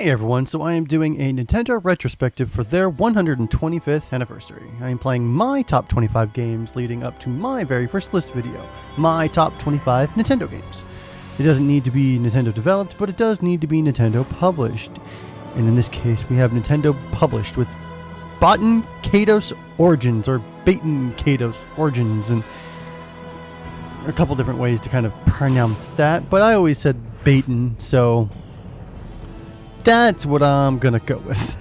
Hey everyone, so I am doing a Nintendo retrospective for their 125th anniversary. I am playing my top 25 games leading up to my very first list video, my top 25 Nintendo games. It doesn't need to be Nintendo developed, but it does need to be Nintendo published. And in this case, we have Nintendo published with Baten Kaitos Origins, or Baten Kaitos Origins, and a couple different ways to kind of pronounce that, but I always said Baten, so that's what I'm gonna go with.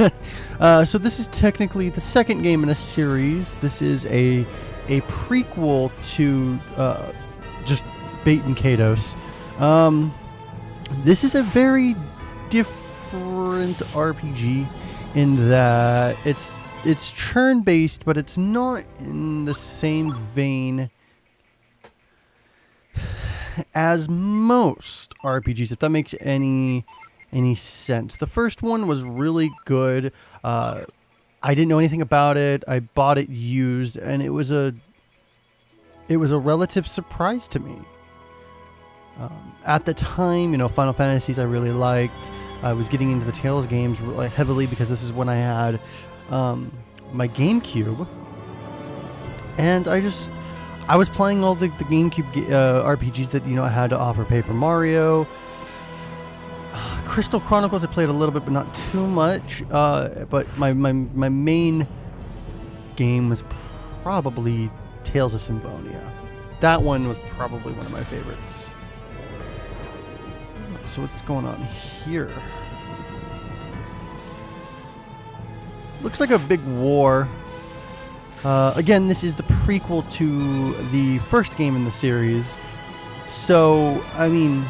So this is technically the second game in a series. This is a prequel to just Baten Kaitos. This is a very different RPG in that it's turn based, but it's not in the same vein as most RPGs, if that makes any sense. The first one was really good. I didn't know anything about it. I bought it used, and it was a relative surprise to me. At the time, you know, Final Fantasies I really liked. I was getting into the Tales games really heavily because this is when I had my GameCube, and I was playing all the GameCube RPGs that, you know, I had to offer. Paper Mario, Crystal Chronicles I played a little bit, but not too much. But my main game was probably Tales of Symphonia. That one was probably one of my favorites. So what's going on here? Looks like a big war. Again, this is the prequel to the first game in the series. So, I mean,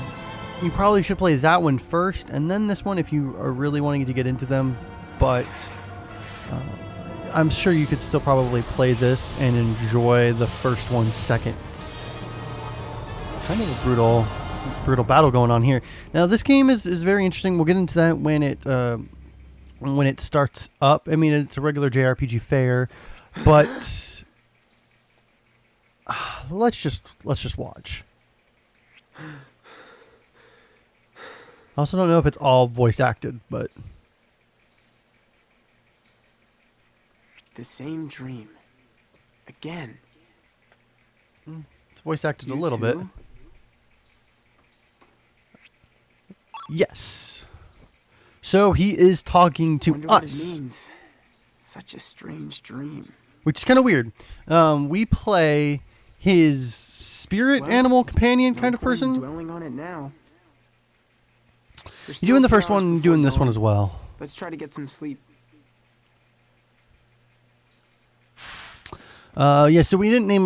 you probably should play that one first, and then this one if you are really wanting to get into them. But I'm sure you could still probably play this and enjoy the first one second. Kind of a brutal battle going on here. Now, this game is very interesting. We'll get into that when it starts up. I mean, it's a regular JRPG fare, but let's just watch. I also don't know if it's all voice acted, but the same dream again. It's voice acted a little too? bit. Yes. So he is talking to Wonder what it us. means. Such a strange dream. Which is kind of weird. We play his spirit animal companion kind of person. Dwelling on it now. You're doing the first one and doing this one as well. Let's try to get some sleep. Yeah, so we didn't name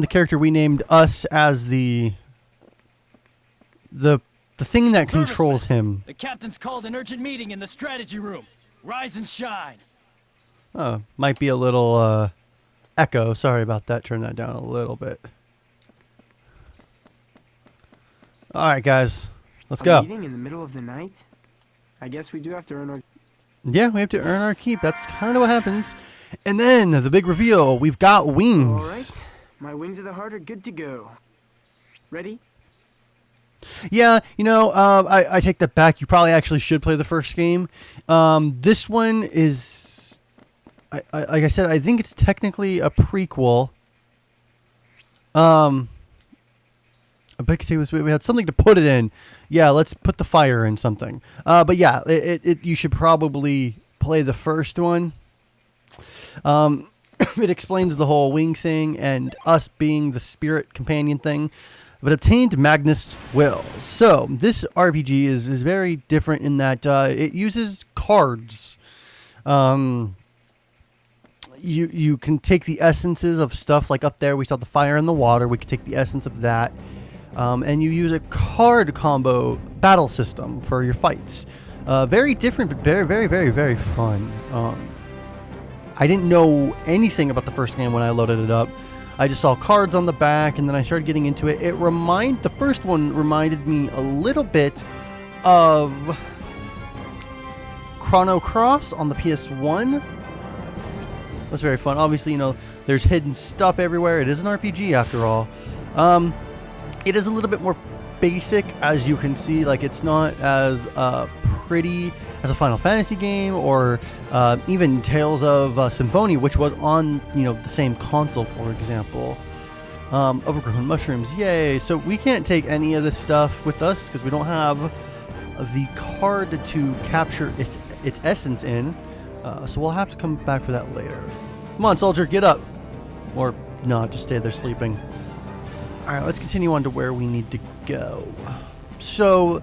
the character. We named us as the thing that controls him. The captain's called an urgent meeting in the strategy room. Rise and shine. Might be a little echo. Sorry about that. Turn that down a little bit. All right, guys, let's go. Meeting in the middle of the night? I guess we do have to earn our... Yeah, we have to earn our keep. That's kind of what happens. And then the big reveal. We've got wings. All right. My wings of the heart are good to go. Ready? Yeah, you know, I take that back. You probably actually should play the first game. This one is, like I said, I think it's technically a prequel. We had something to put it in. Yeah, let's put the fire in something. But yeah, you should probably play the first one. It explains the whole wing thing and us being the spirit companion thing. But obtained Magnus will. So this RPG is very different in that it uses cards. You can take the essences of stuff, like up there we saw the fire and the water. We could take the essence of that, and you use a card combo battle system for your fights. Very different, but very, very, very, very fun. I didn't know anything about the first game when I loaded it up. I just saw cards on the back, and then I started getting into it. The first one reminded me a little bit of Chrono Cross on the PS1. It was very fun. Obviously, you know, there's hidden stuff everywhere. It is an RPG after all. It is a little bit more basic, as you can see. Like, it's not as pretty as a Final Fantasy game, or even Tales of Symphonia, which was on the same console, for example. Overgrown mushrooms, yay! So we can't take any of this stuff with us because we don't have the card to capture its essence in. So we'll have to come back for that later. Come on, soldier, get up! Or no, just stay there sleeping. Alright, let's continue on to where we need to go. So,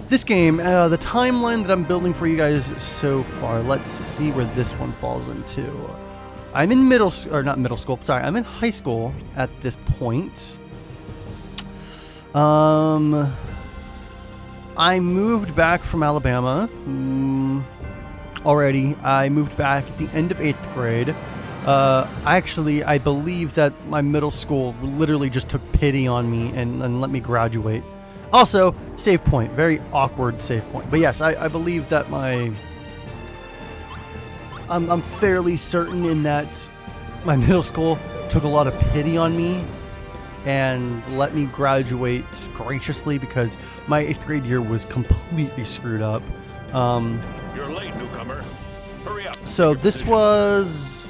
this game, the timeline that I'm building for you guys so far, let's see where this one falls into. I'm in I'm in high school at this point. I moved back from Alabama already. I moved back at the end of 8th grade. I believe that my middle school literally just took pity on me and let me graduate. Also, save point. Very awkward save point. But yes, I believe that I'm fairly certain in that my middle school took a lot of pity on me and let me graduate graciously because my 8th grade year was completely screwed up. You're late, newcomer. Hurry up. So this was...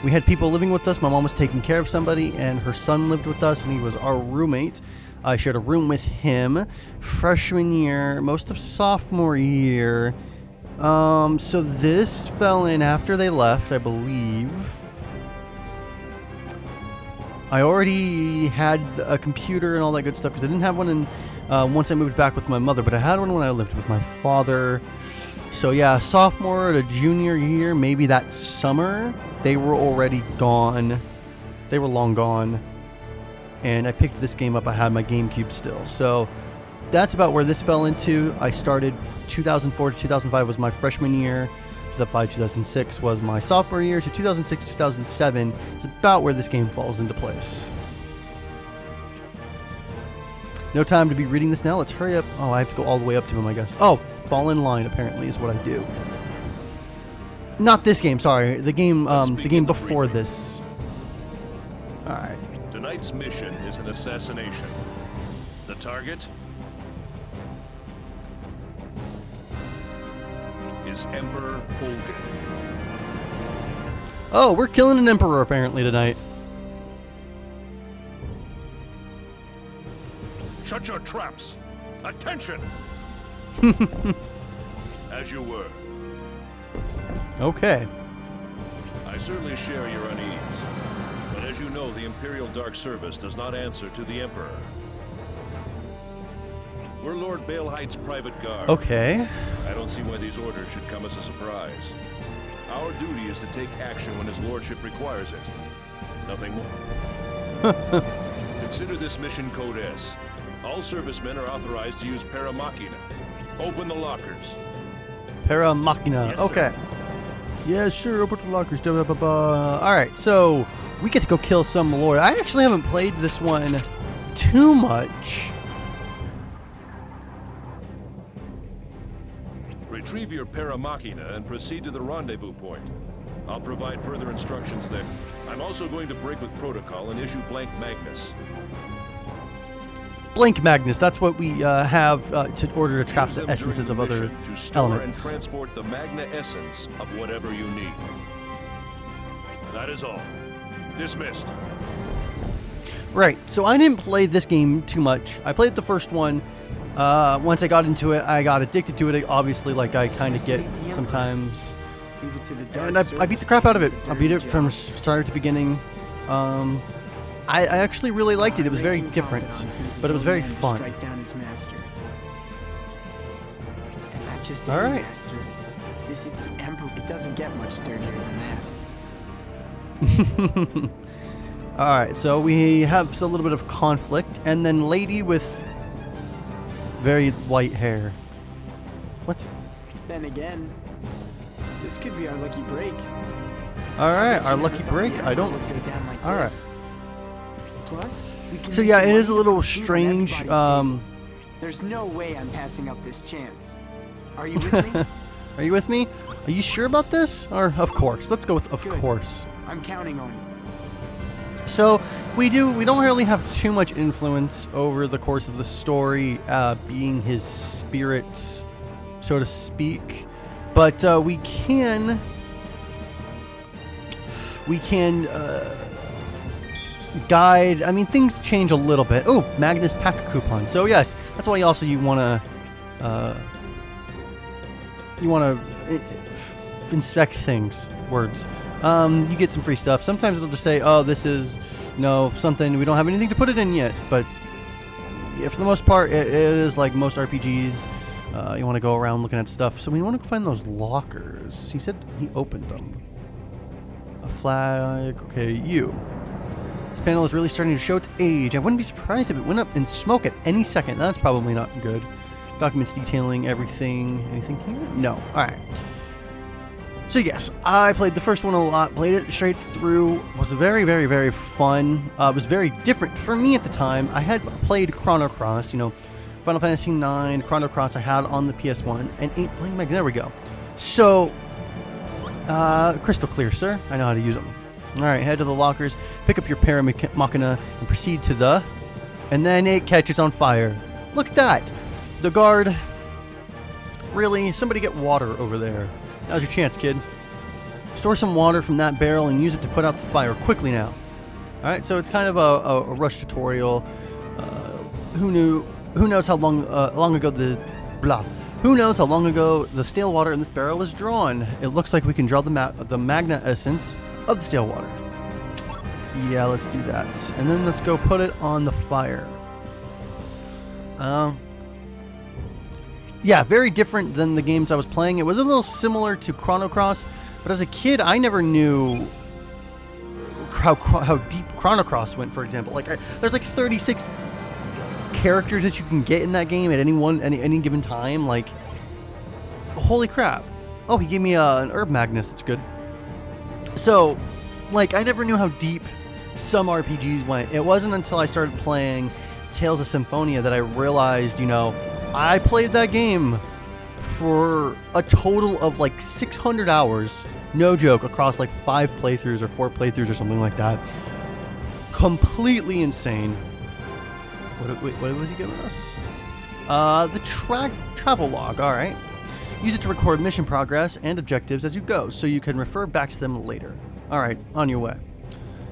We had people living with us. My mom was taking care of somebody, and her son lived with us, and he was our roommate. I shared a room with him freshman year, most of sophomore year. So this fell in after they left, I believe. I already had a computer and all that good stuff because I didn't have one in once I moved back with my mother, but I had one when I lived with my father. So yeah, sophomore to junior year, maybe that summer, they were already gone. They were long gone. And I picked this game up. I had my GameCube still. So that's about where this fell into. I started 2004 to 2005 was my freshman year. 2005, 2006 was my sophomore year. To 2006, 2007 is about where this game falls into place. No time to be reading this now. Let's hurry up. Oh, I have to go all the way up to him, I guess. Oh, fall in line apparently is what I do. Not this game, sorry. The game before this. All right. Tonight's mission is an assassination. The target is Emperor Hogan. Oh, we're killing an emperor apparently tonight. Shut your traps. Attention. As you were. Okay. I certainly share your unease. But as you know, the Imperial Dark Service does not answer to the Emperor. We're Lord Baelheit's private guard. Okay. I don't see why these orders should come as a surprise. Our duty is to take action when his lordship requires it. Nothing more. Consider this mission Code S. All servicemen are authorized to use Para Machina. Open the lockers. Para Machina. Yes, okay. sir. Yeah, sure. Open the lockers. Alright, so we get to go kill some lord. I actually haven't played this one too much. Retrieve your Para Machina and proceed to the rendezvous point. I'll provide further instructions there. I'm also going to break with protocol and issue Blank Magnus. Blank Magnus, that's what we have in order to trap Use the them essences of during the other mission to store elements. and transport the Magna essence of whatever you need. That is all. Dismissed. Right, so I didn't play this game too much. I played the first one. Once I got into it, I got addicted to it, obviously, like I kind of get sometimes. Leave it to the dark And I beat the service crap to out of do it. the I beat dirty it from job. start to beginning. I actually really liked it. It was very Breaking different, confidant sends his but it was own very men to fun. strike down his master. And not just All any right. master. This is the Emperor. It doesn't get much dirtier than that. Alright, so we have a little bit of conflict, and then lady with very white hair. What? Then again, this could be our lucky break. Alright, Bet our you lucky never thought break? the I Emperor don't... would go down like All right. this. Plus, we can So use yeah, the it is a money little to improve on strange. everybody's day. There's no way I'm passing up this chance. Are you with me? Are you with me? Are you sure about this? Or, of course. Let's go with of Good. course. I'm counting on you. So, we don't really have too much influence over the course of the story, being his spirit so to speak. But we can guide. I mean, things change a little bit. Oh, Magnus pack coupon. So yes, that's why also you wanna inspect things. Words. You get some free stuff. Sometimes it'll just say, "Oh, this is, something we don't have anything to put it in yet." But yeah, for the most part, it is like most RPGs. You want to go around looking at stuff. So we want to go find those lockers. He said he opened them. A flag. Okay, you. This panel is really starting to show its age. I wouldn't be surprised if it went up in smoke at any second. That's probably not good. Documents detailing everything. Anything here? No. All right. So yes, I played the first one a lot, played it straight through, was very, very, very fun. It was very different for me at the time. I had played Chrono Cross, Final Fantasy IX, Chrono Cross I had on the PS1, and 8 playing back, there we go. So, crystal clear, sir. I know how to use them. Alright, head to the lockers, pick up your Paramachina, and proceed to the... And then it catches on fire. Look at that! The guard... Really? Somebody get water over there. Now's your chance, kid. Store some water from that barrel and use it to put out the fire quickly now. Alright, so it's kind of a rush tutorial. Who knows how long ago Who knows how long ago the stale water in this barrel is drawn? It looks like we can draw the magna essence of the stale water. Yeah, let's do that. And then let's go put it on the fire. Yeah, very different than the games I was playing. It was a little similar to Chrono Cross, but as a kid, I never knew how deep Chrono Cross went, for example. There's like 36 characters that you can get in that game at any given time. Like, holy crap. Oh, he gave me an herb magnus. That's good. So, I never knew how deep some RPGs went. It wasn't until I started playing Tales of Symphonia that I realized, I played that game for a total of 600 hours, no joke, across 5 playthroughs or 4 playthroughs or something like that. Completely insane. What was he giving us? The travel log, alright. Use it to record mission progress and objectives as you go, so you can refer back to them later. Alright, on your way.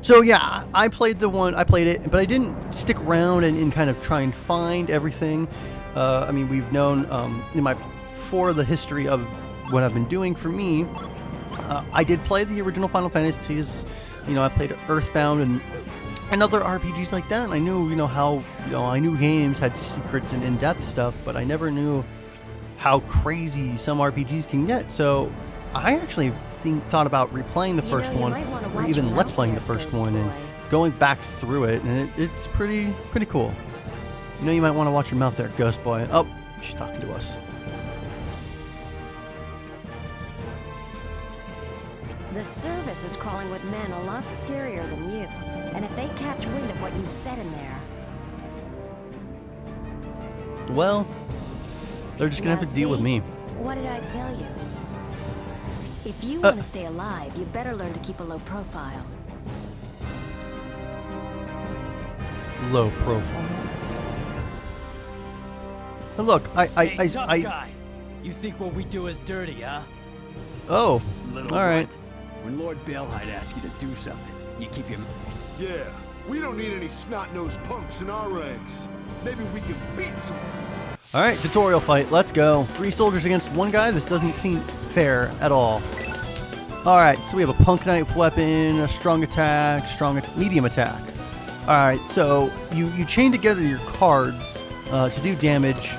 So yeah, I played it, but I didn't stick around and kind of try and find everything. I mean, we've known for the history of what I've been doing for me, I did play the original Final Fantasies. I played Earthbound and other RPGs like that. And I knew, I knew games had secrets and in-depth stuff, but I never knew how crazy some RPGs can get. So I actually thought about replaying the first one, or even let's playing the first one and going back through it, and it's pretty cool. You might want to watch your mouth there, Ghost Boy. Oh, she's talking to us. The service is crawling with men a lot scarier than you. And if they catch wind of what you said in there... Well, they're just going to have to deal with me. What did I tell you? If you want to stay alive, you better learn to keep a low profile. Low profile? Look, Hey, tough guy. You think what we do is dirty, huh? Oh, Little all right. runt. When Lord Belhide asks you to do something, you keep your... Yeah, we don't need any snot-nosed punks in our ranks. Maybe we can beat some... All right, tutorial fight. Let's go. 3 soldiers against 1 guy. This doesn't seem fair at all. All right, so we have a punk knife weapon, a strong attack, medium attack. All right, so you chain together your cards to do damage.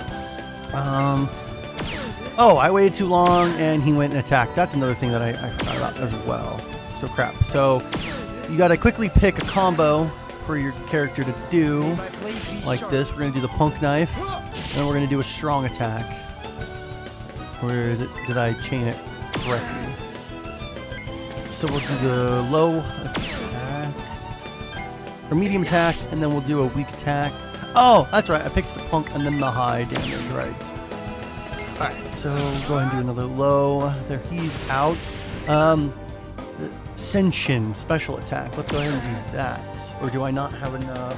Oh, I waited too long and he went and attacked. That's another thing that I forgot about as well. So crap. So you got to quickly pick a combo for your character to do like this. We're going to do the punk knife, and then we're going to do a strong attack. Where is it? Did I chain it correctly? So we'll do the low attack, or medium attack, and then we'll do a weak attack. Oh, that's right. I picked the punk and then the high damage, right? Alright, so go ahead and do another low. There, he's out. Senshin, special attack. Let's go ahead and do that. Or do I not have enough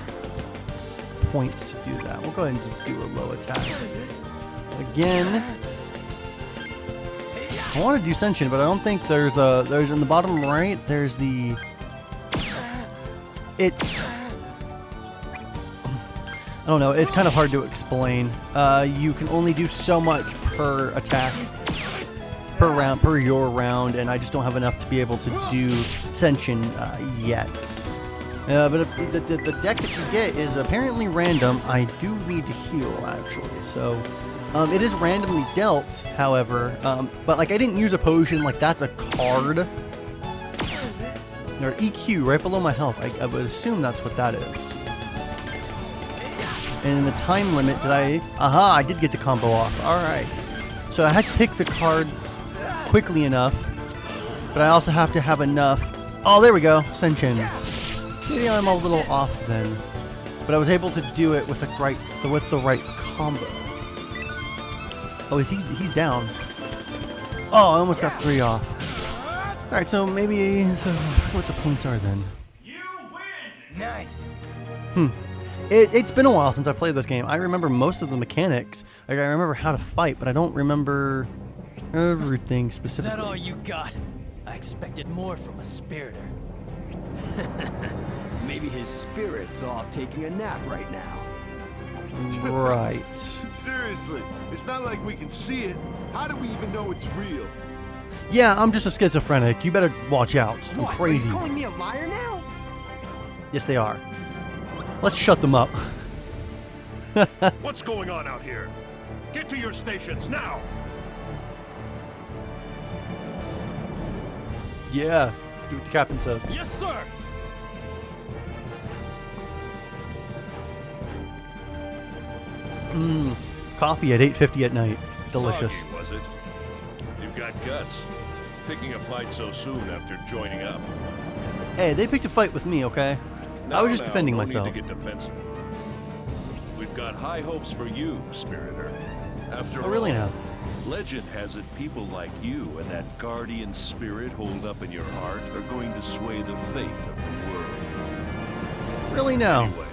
points to do that? We'll go ahead and just do a low attack. Again. I want to do Senshin, but I don't think there's in the bottom right, there's the... It's... I don't know, it's kind of hard to explain. You can only do so much per attack, per round, per your round, and I just don't have enough to be able to do Senshin yet. But the deck that you get is apparently random. I do need to heal, actually, so... it is randomly dealt, however, but like I didn't use a potion, like that's a card. Or EQ, right below my health. I would assume that's what that is. And in the time limit, did I... Aha, I did get the combo off. Alright. So I had to pick the cards quickly enough, but I also have to have enough... Oh, there we go. Senshin. Maybe I'm a little off then. But I was able to do it with the right combo. Oh, he's down. Oh, I almost got 3 off. Alright, so maybe what the points are then. You win! Nice. It's been a while since I played this game. I remember most of the mechanics. Like, I remember how to fight, but I don't remember everything specifically. Is that all you got? I expected more from a spiritor. Maybe his spirit's off taking a nap right now. Right. Seriously, it's not like we can see it. How do we even know it's real? Yeah, I'm just a schizophrenic. You better watch out. I'm What, crazy. Are you calling me a liar now? Yes, they are. Let's shut them up. What's going on out here? Get to your stations now! Yeah, do what the captain says. Yes, sir! Coffee at 8:50 at night. Delicious. Soggy, was it? You've got guts. Picking a fight so soon after joining up. Hey, they picked a fight with me, okay? I was just defending no myself. Need to get defensive. We've got high hopes for you, Spiritor. After Oh, really all, now? legend has it people like you and that guardian spirit holed up in your heart are going to sway the fate of the world. Really now? Anyway,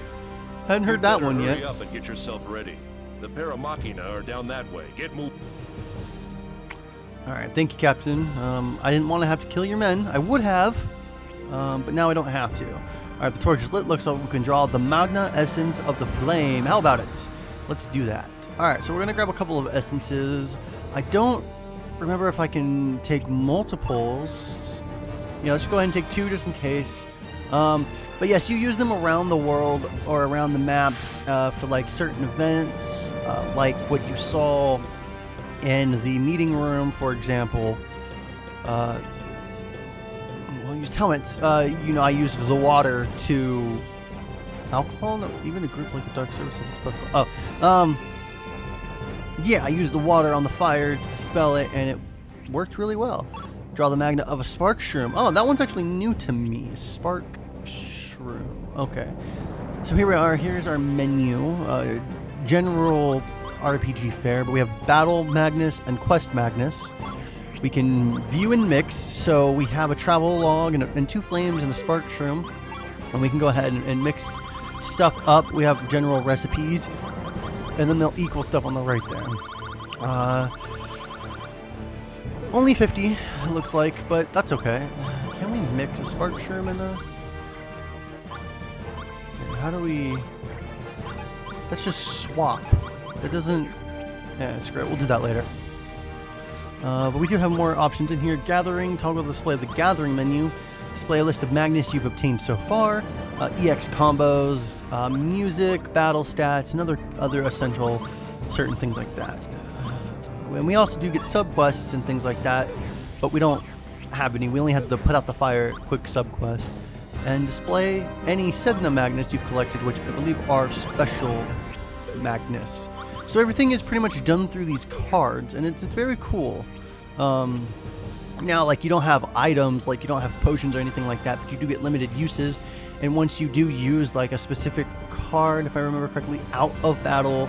Hadn't heard that one hurry yet. up and get yourself ready. The Paramachina are down that way. Get moving. Alright, thank you, Captain. I didn't want to have to kill your men. I would have, but now I don't have to. Alright, the torch is lit. Looks like we can draw the Magna Essence of the Flame. How about it? Let's do that. Alright, so we're going to grab a couple of essences. I don't remember if I can take multiples. Yeah, let's go ahead and take 2 just in case. But yes, you use them around the world or around the maps for like certain events, like what you saw in the meeting room, for example. Well, use helmets. You know, I used the water to alcohol. No, even a group like the Dark Service has its protocol. Oh, yeah, I used the water on the fire to dispel it, and it worked really well. Draw the magnet of a spark shroom. Oh, that one's actually new to me. Spark shroom. Okay. So here we are. Here's our menu. General RPG fare, but we have Battle Magnus and Quest Magnus. We can view and mix, so we have a travel log and 2 flames and a spark shroom, and we can go ahead and mix stuff up. We have general recipes, and then they'll equal stuff on the right there. Only 50, it looks like, but that's okay. Can we mix a spark shroom in a... How do we... That's just swap. That doesn't... Yeah, screw it. We'll do that later. But we do have more options in here. Gathering, toggle the display of the gathering menu. Display a list of magnets you've obtained so far. EX combos, music, battle stats, and other essential certain things like that. And we also do get subquests and things like that, but we don't have any. We only had the put out the fire quick subquest. And display any Sedna magnets you've collected, which I believe are special magnets. So everything is pretty much done through these cards, and it's very cool. Now, like, you don't have items, like you don't have potions or anything like that, but you do get limited uses. And once you do use like a specific card, if I remember correctly, out of battle,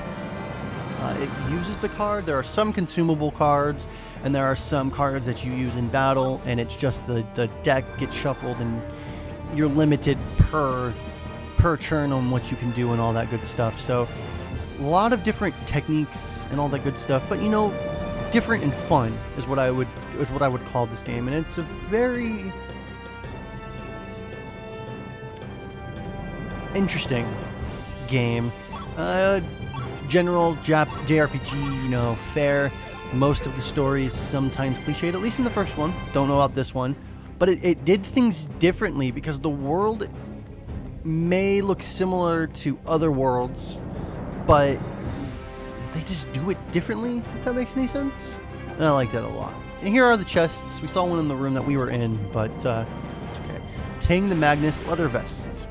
it uses the card. There are some consumable cards, and there are some cards that you use in battle, and it's just the deck gets shuffled, and you're limited per turn on what you can do and all that good stuff. So a lot of different techniques and all that good stuff, but you know, different and fun is what I would call this game, and it's a very interesting game. General JRPG, you know, fair. Most of the story is sometimes cliched, at least in the first one. Don't know about this one. But it did things differently because the world may look similar to other worlds, but they just do it differently, if that makes any sense. And I like that a lot. And here are the chests. We saw one in the room that we were in, but it's okay. Obtain the Magnus leather vest.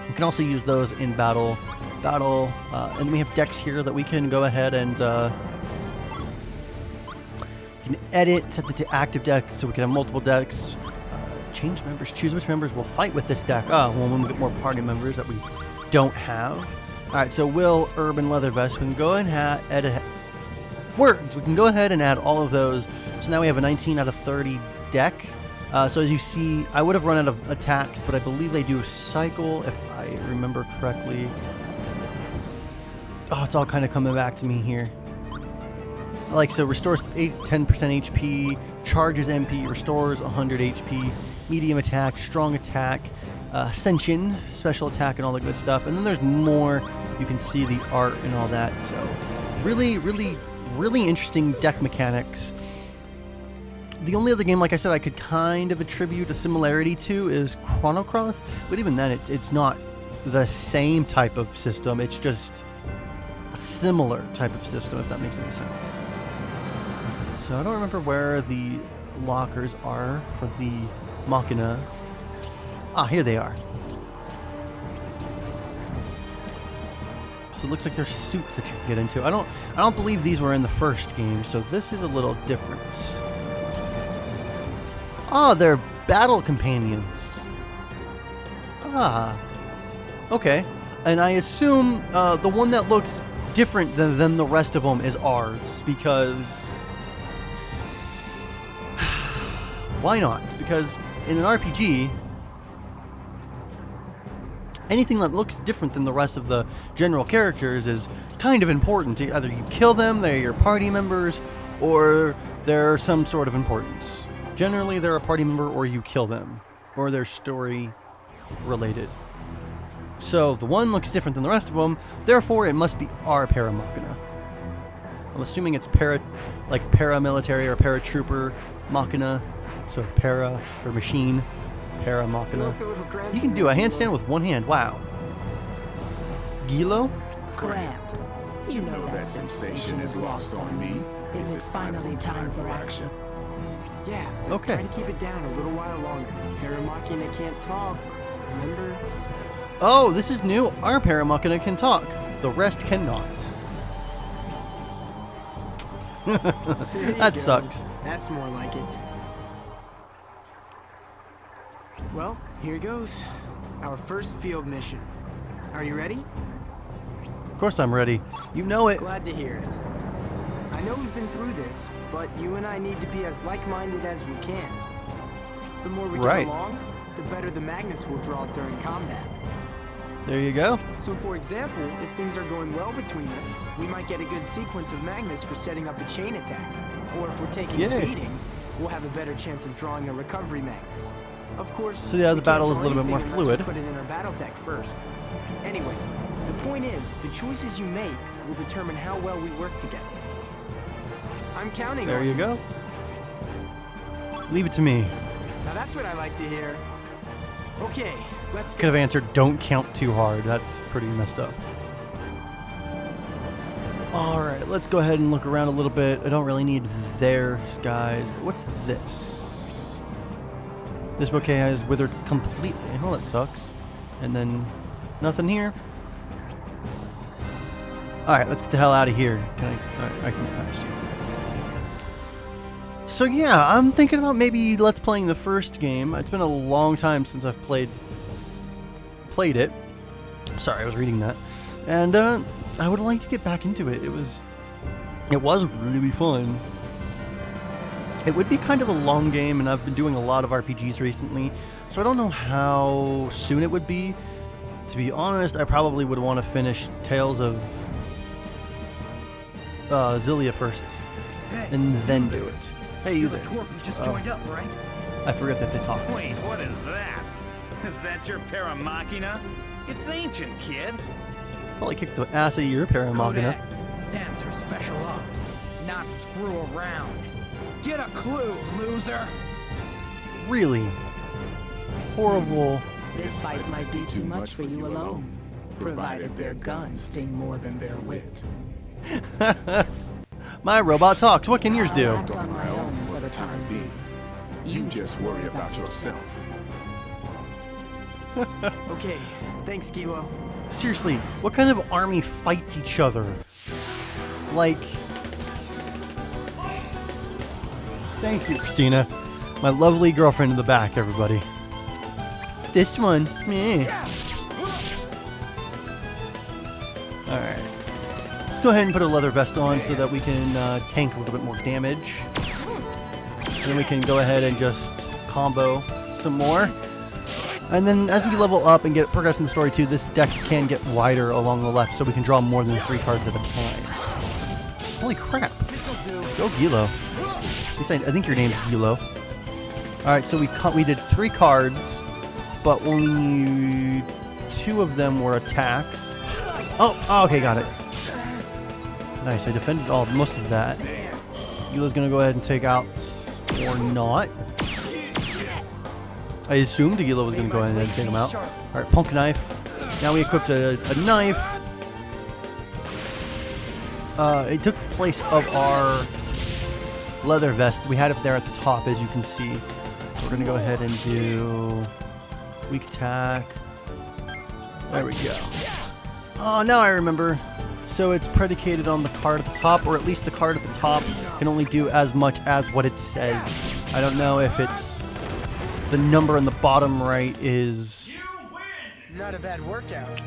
You can also use those in battle. And we have decks here that we can go ahead and we can edit, set the active deck so we can have multiple decks. Change members, choose which members will fight with this deck. When we get more party members that we don't have. Alright, so Will, Urban, Leather Vest. We can go ahead and edit words. We can go ahead and add all of those. So now we have a 19 out of 30 deck. So as you see, I would have run out of attacks, but I believe they do a cycle, if I remember correctly. Oh, it's all kind of coming back to me here. So restores 10% HP, charges MP, restores 100 HP, medium attack, strong attack, ascension, special attack, and all the good stuff. And then there's more. You can see the art and all that. So really, really, really interesting deck mechanics. The only other game, like I said, I could kind of attribute a similarity to is Chrono Cross, but even then, it's not the same type of system. It's just a similar type of system, if that makes any sense. So I don't remember where the lockers are for the Machina. Here they are. So it looks like there's suits that you can get into. I don't believe these were in the first game, so this is a little different. They're battle companions. Okay. And I assume the one that looks different than the rest of them is ours, because why not? Because in an RPG, anything that looks different than the rest of the general characters is kind of important. Either you kill them, they're your party members, or they're some sort of importance. Generally, they're a party member, or you kill them, or they're story related. So the one looks different than the rest of them, therefore it must be our Paramachina. I'm assuming it's paramilitary or paratrooper Machina. So para for machine, Paramachina. You can do a handstand with one hand. Wow. Gilo? Cramped. You know that sensation is lost on me. Is it finally time for action? Yeah, okay. Try to keep it down a little while longer. Paramachina can't talk, remember? Oh, this is new. Our Paramachina can talk. The rest cannot. That sucks. That's more like it. Well, here goes. Our first field mission. Are you ready? Of course I'm ready. You know it. Glad to hear it. I know we've been through this, but you and I need to be as like-minded as we can. The more we get along, the better the Magnus will draw during combat. There you go. So for example, if things are going well between us, we might get a good sequence of Magnus for setting up a chain attack. Or if we're taking a beating, we'll have a better chance of drawing a recovery Magnus. Of course, so yeah, the battle is a little bit more fluid. Put it in our battle deck first. Anyway, the point is, the choices you make will determine how well we work together. I'm counting on you. There you go. Leave it to me. Now that's what I like to hear. Okay, let's go. Could have answered, don't count too hard. That's pretty messed up. Alright, let's go ahead and look around a little bit. I don't really need theirs, guys. But what's this? This bouquet has withered completely. Well, that sucks. And then nothing here. Alright, let's get the hell out of here. I can get past you. So yeah, I'm thinking about maybe let's playing the first game. It's been a long time since I've played it. Sorry, I was reading that. And I would like to get back into it. It was really fun. It would be kind of a long game, and I've been doing a lot of RPGs recently, so I don't know how soon it would be. To be honest, I probably would want to finish Tales of Xillia first, and then do it. Hey, you You're the there. twerp who just Oh. joined up, right? I forget that they talk. Wait, what is that? Is that your paramachina? It's ancient, kid. Probably kicked the ass of your paramachina. Codex stands for Special Ops, not screw around. Get a clue, loser! Really horrible. This fight might be too much for you alone, provided their guns sting more than their wit. My robot talks. What can yours I'll do? act on my own for the time being. You just worry about yourself. Okay, thanks, Kilo. Seriously, what kind of army fights each other? Like... Thank you, Christina. My lovely girlfriend in the back, everybody. This one, meh. Alright. Let's go ahead and put a leather vest on so that we can tank a little bit more damage. And then we can go ahead and just combo some more. And then as we level up and get progress in the story too, this deck can get wider along the left so we can draw more than 3 cards at a time. Holy crap. Go Gilo. At least I think your name's Gilo. Alright, so we did 3 cards, but only 2 of them were attacks. Oh, okay, got it. Nice, I defended most of that. Gilo's gonna go ahead and take out, or not. I assumed Gilo was gonna go ahead and take him out. Alright, punk knife. Now we equipped a knife. It took place of our leather vest. We had it there at the top, as you can see. So we're gonna go ahead and do weak attack. There we go. Oh, now I remember. So it's predicated on the card at the top, or at least the card at the top can only do as much as what it says. I don't know if it's the number in the bottom right is Not a bad workout.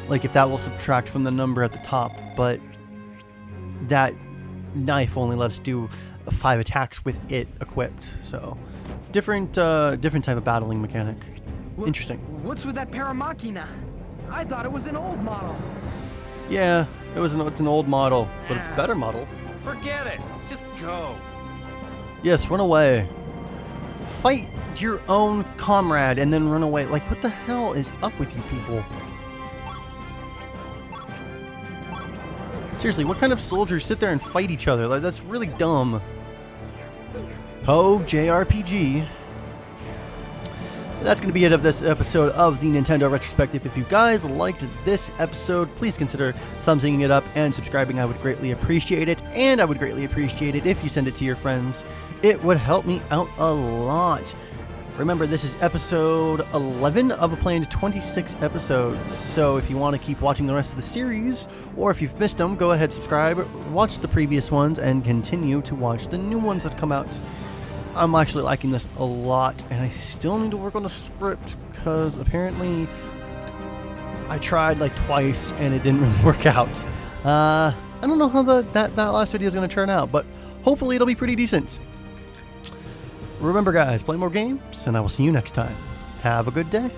like if that will subtract from the number at the top, but that knife only lets us do 5 attacks with it equipped. So different type of battling mechanic. Interesting. What's with that paramachina? I thought it was an old model. Yeah, it's an old model, but it's a better model. Forget it. Let's just go. Yes, run away. Fight your own comrade and then run away. Like, what the hell is up with you people? Seriously, what kind of soldiers sit there and fight each other? Like, that's really dumb. Oh, JRPG. That's going to be it of this episode of the Nintendo Retrospective. If you guys liked this episode, please consider thumbsing it up and subscribing. I would greatly appreciate it. And I would greatly appreciate it if you send it to your friends. It would help me out a lot. Remember, this is episode 11 of a planned 26 episodes. So if you want to keep watching the rest of the series, or if you've missed them, go ahead, subscribe, watch the previous ones, and continue to watch the new ones that come out. I'm actually liking this a lot, and I still need to work on the script because apparently I tried like twice and it didn't really work out. I don't know how that last video is going to turn out, but hopefully it'll be pretty decent. Remember guys, play more games, and I will see you next time. Have a good day.